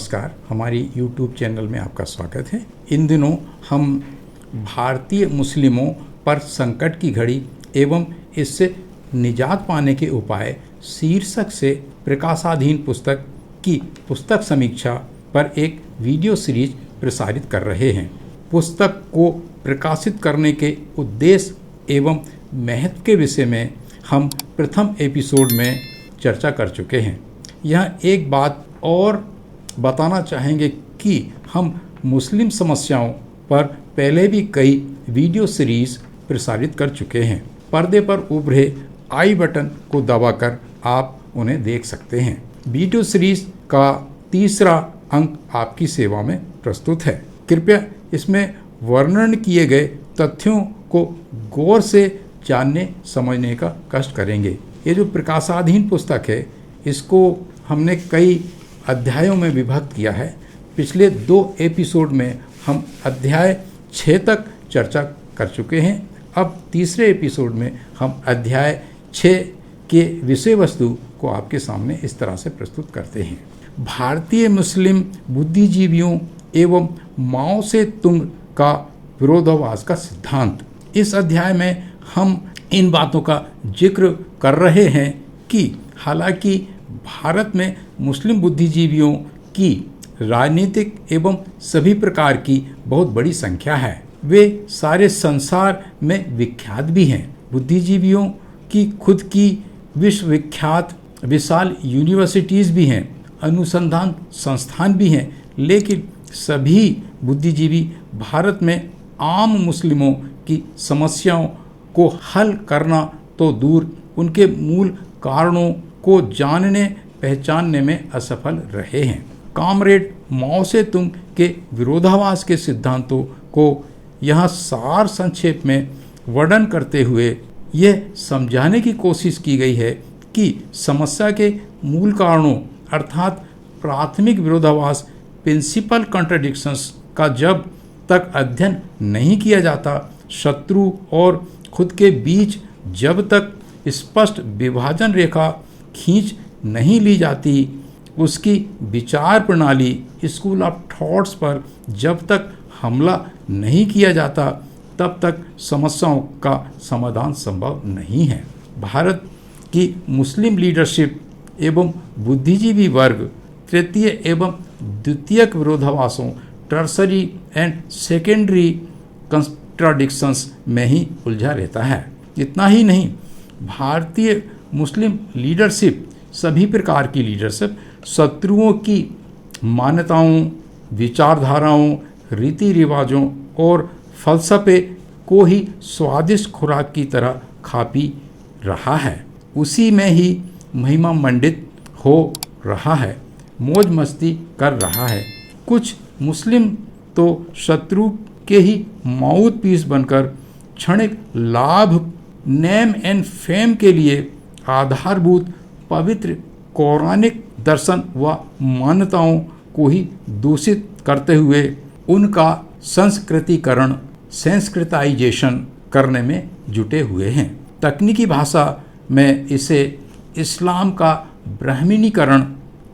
नमस्कार, हमारी YouTube channel में आपका स्वागत है। इन दिनों हम भारतीय मुस्लिमों पर संकट की घड़ी एवं इससे निजात पाने के उपाय शीर्षक से प्रकाशाधीन पुस्तक की पुस्तक समीक्षा पर एक वीडियो सीरीज प्रसारित कर रहे हैं। पुस्तक को प्रकाशित करने के उद्देश्य एवं महत्व के विषय में हम प्रथम एपिसोड में चर्चा कर चुके हैं। यह एक बात और बताना चाहेंगे कि हम मुस्लिम समस्याओं पर पहले भी कई वीडियो सीरीज प्रसारित कर चुके हैं। पर्दे पर उभरे आई बटन को दबाकर आप उन्हें देख सकते हैं। वीडियो सीरीज का तीसरा अंक आपकी सेवा में प्रस्तुत है। कृपया इसमें वर्णन किए गए तथ्यों को गौर से जानने समझने का कष्ट करेंगे। ये जो प्रकाशाधीन पुस्तक है, इसको हमने कई अध्यायों में विभक्त किया है। पिछले 2 एपिसोड में हम अध्याय 6 तक चर्चा कर चुके हैं। अब तीसरे एपिसोड में हम अध्याय 6 के विषय वस्तु को आपके सामने इस तरह से प्रस्तुत करते हैं। भारतीय मुस्लिम बुद्धिजीवियों एवं माओ से तुंग का विरोधाभास का सिद्धांत। इस अध्याय में हम इन बातों का जिक्र कर रहे हैं कि हालांकि भारत में मुस्लिम बुद्धिजीवियों की राजनीतिक एवं सभी प्रकार की बहुत बड़ी संख्या है। वे सारे संसार में विख्यात भी हैं। बुद्धिजीवियों की खुद की विश्वविख्यात विशाल यूनिवर्सिटीज़ भी हैं, अनुसंधान संस्थान भी हैं, लेकिन सभी बुद्धिजीवी भारत में आम मुस्लिमों की समस्याओं को हल करना तो दूर, उनके मूल कारणों को जानने पहचानने में असफल रहे हैं। कॉमरेड माओ से तुंग के विरोधाभास के सिद्धांतों को यहाँ सार संक्षेप में वर्णन करते हुए यह समझाने की कोशिश की गई है कि समस्या के मूल कारणों अर्थात प्राथमिक विरोधाभास प्रिंसिपल कॉन्ट्रडिक्शंस का जब तक अध्ययन नहीं किया जाता, शत्रु और खुद के बीच जब तक स्पष्ट विभाजन रेखा खींच नहीं ली जाती, उसकी विचार प्रणाली स्कूल ऑफ थॉट्स पर जब तक हमला नहीं किया जाता, तब तक समस्याओं का समाधान संभव नहीं है। भारत की मुस्लिम लीडरशिप एवं बुद्धिजीवी वर्ग तृतीय एवं द्वितीयक विरोधाभासों टर्सरी एंड सेकेंडरी कॉन्ट्राडिक्शंस में ही उलझा रहता है। इतना ही नहीं, भारतीय मुस्लिम लीडरशिप सभी प्रकार की लीडरशिप शत्रुओं की मान्यताओं, विचारधाराओं, रीति रिवाजों और फलसफे को ही स्वादिष्ट खुराक की तरह खा पी रहा है, उसी में ही महिमा मंडित हो रहा है, मौज मस्ती कर रहा है। कुछ मुस्लिम तो शत्रु के ही माउथ पीस बनकर क्षणिक लाभ, नेम एंड फेम के लिए आधारभूत पवित्र पौराणिक दर्शन व मान्यताओं को ही दूषित करते हुए उनका संस्कृतिकरण, संस्कृताइजेशन करने में जुटे हुए हैं। तकनीकी भाषा में इसे इस्लाम का ब्राह्मणीकरण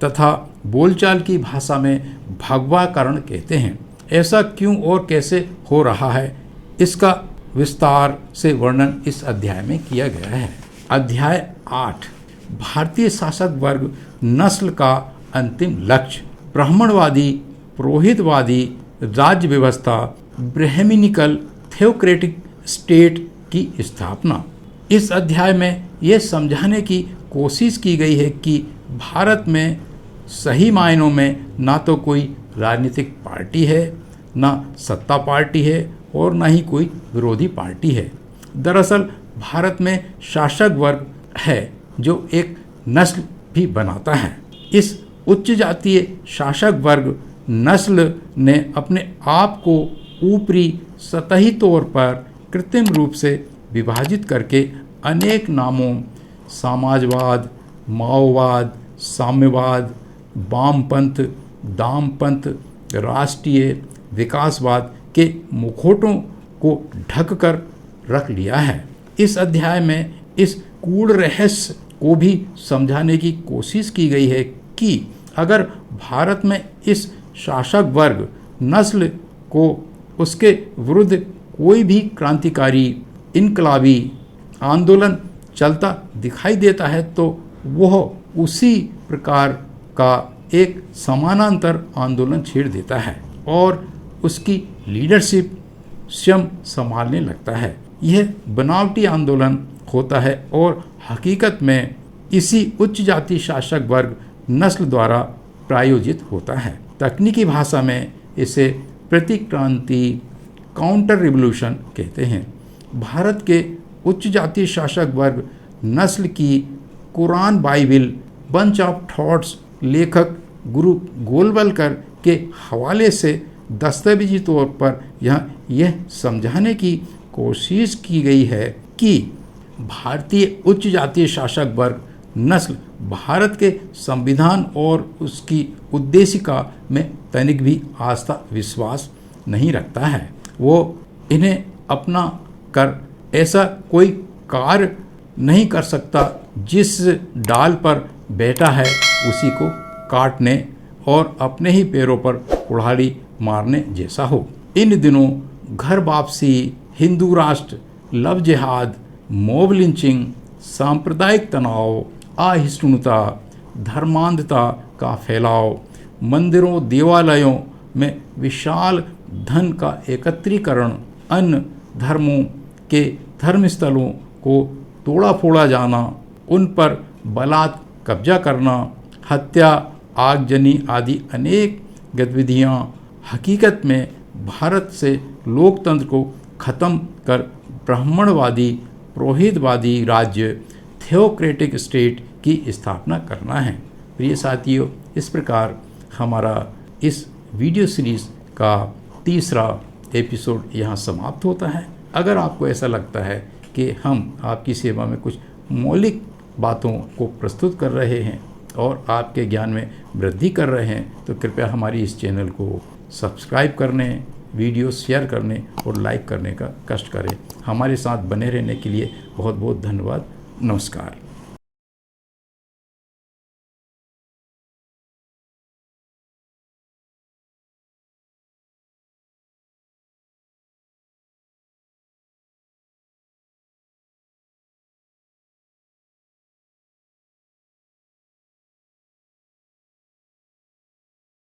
तथा बोलचाल की भाषा में भगवाकरण कहते हैं। ऐसा क्यों और कैसे हो रहा है, इसका विस्तार से वर्णन इस अध्याय में किया गया है। अध्याय 8, भारतीय शासक वर्ग नस्ल का अंतिम लक्ष्य, ब्राह्मणवादी पुरोहितवादी राज्य व्यवस्था, ब्राह्मणिकल थियोक्रेटिक स्टेट की स्थापना। इस अध्याय में यह समझाने की कोशिश की गई है कि भारत में सही मायनों में ना तो कोई राजनीतिक पार्टी है, ना सत्ता पार्टी है और ना ही कोई विरोधी पार्टी है। दरअसल भारत में शासक वर्ग है जो एक नस्ल भी बनाता है। इस उच्च जातीय शासक वर्ग नस्ल ने अपने आप को ऊपरी सतही तौर पर कृत्रिम रूप से विभाजित करके अनेक नामों समाजवाद, माओवाद, साम्यवाद, वामपंथ, दामपंथ, राष्ट्रीय विकासवाद के मुखौटों को ढककर रख लिया है। इस अध्याय में इस कूढ़ रहस्य को भी समझाने की कोशिश की गई है कि अगर भारत में इस शासक वर्ग नस्ल को उसके विरुद्ध कोई भी क्रांतिकारी इनकलाबी आंदोलन चलता दिखाई देता है तो वह उसी प्रकार का एक समानांतर आंदोलन छेड़ देता है और उसकी लीडरशिप स्वयं संभालने लगता है। यह बनावटी आंदोलन होता है और हकीकत में इसी उच्च जाति शासक वर्ग नस्ल द्वारा प्रायोजित होता है। तकनीकी भाषा में इसे प्रतिक्रांति काउंटर रिवॉल्यूशन कहते हैं। भारत के उच्च जाति शासक वर्ग नस्ल की Quran Bible bunch of thoughts लेखक गुरु गोलवलकर के हवाले से दस्तावेजी तौर पर यह समझाने की कोशिश की गई है कि भारतीय उच्च जातीय शासक वर्ग नस्ल भारत के संविधान और उसकी उद्देशिका में तनिक भी आस्था विश्वास नहीं रखता है। वो इन्हें अपना कर ऐसा कोई कार्य नहीं कर सकता जिस डाल पर बैठा है उसी को काटने और अपने ही पैरों पर कुल्हाड़ी मारने जैसा हो। इन दिनों घर वापसी, हिंदू राष्ट्र, लव जिहाद, मॉब लिंचिंग, सांप्रदायिक तनाव, अहिष्णुता, धर्मांधता का फैलाव, मंदिरों देवालयों में विशाल धन का एकत्रीकरण, अन्य धर्मों के धर्मस्थलों को तोड़ा फोड़ा जाना, उन पर बलात् कब्जा करना, हत्या, आगजनी आदि अनेक गतिविधियां हकीकत में भारत से लोकतंत्र को खत्म कर ब्राह्मणवादी पुरोहितवादी राज्य थियोक्रेटिक स्टेट की स्थापना करना है। प्रिय साथियों, इस प्रकार हमारा इस वीडियो सीरीज़ का तीसरा एपिसोड यहाँ समाप्त होता है। अगर आपको ऐसा लगता है कि हम आपकी सेवा में कुछ मौलिक बातों को प्रस्तुत कर रहे हैं और आपके ज्ञान में वृद्धि कर रहे हैं तो कृपया हमारी इस चैनल को सब्सक्राइब करने, वीडियो शेयर करने और लाइक करने का कष्ट करें। हमारे साथ बने रहने के लिए बहुत बहुत धन्यवाद। नमस्कार।